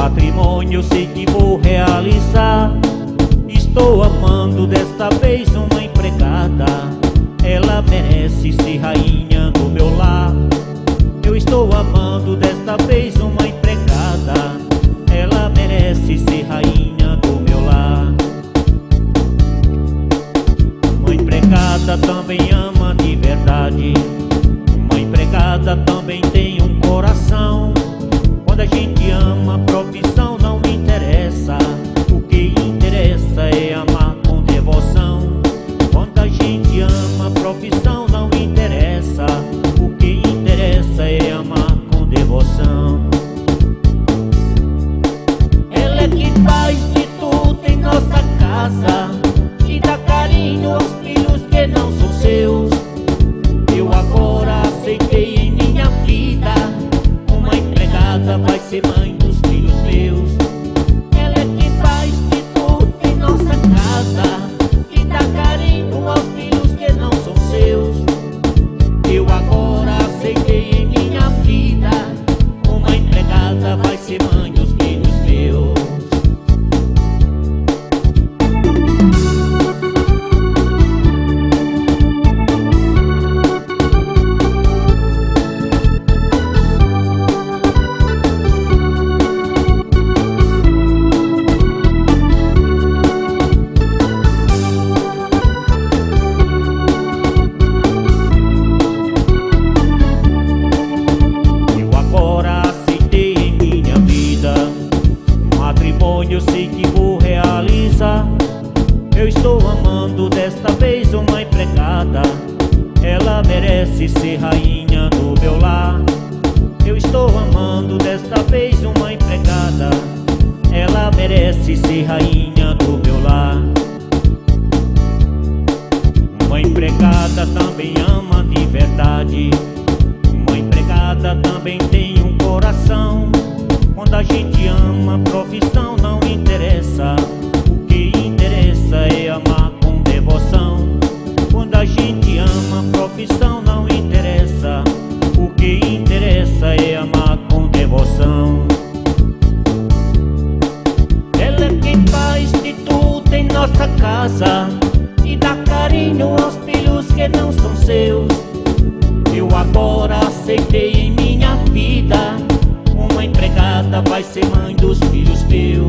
matrimônio eu sei que vou realizar. Estou amando desta vez uma empregada. Ela merece ser rainha do meu lar. Eu estou amando desta vez uma empregada. Ela merece ser rainha do meu lar. Uma empregada também ama de verdade. Uma empregada também tem um coração. Quando a gente ama, a profissão não interessa. O que interessa é amar com devoção. Quando a gente ama, a profissão não interessa. O que interessa é amar com devoção. Ela é que faz de tudo em nossa casa e dá carinho aos filhos que não são seus. Eu agora aceitei em minha vida. Uma empregada vai ser mãe dos filhos meus. Ela é que faz de tudo em nossa casa e dá carinho aos filhos que não são seus. Eu agora aceitei em minha vida. Uma empregada vai ser mãe dos filhos meus. Eu sei que vou realizar. Eu estou amando desta vez uma empregada. Ela merece ser rainha do meu lar. Eu estou amando desta vez uma empregada. Ela merece ser rainha do meu lar. Uma empregada também ama de verdade. Uma empregada também tem um coração. Quando a gente ama, a profissão não interessa. O que interessa é amar com devoção. Quando a gente ama, a profissão não interessa. O que interessa é amar com devoção. Ela é quem faz de tudo em nossa casa e dá carinho aos filhos que não são seus. Eu agora aceitei em minha vida. Uma empregada vai ser mãe dos filhos meus.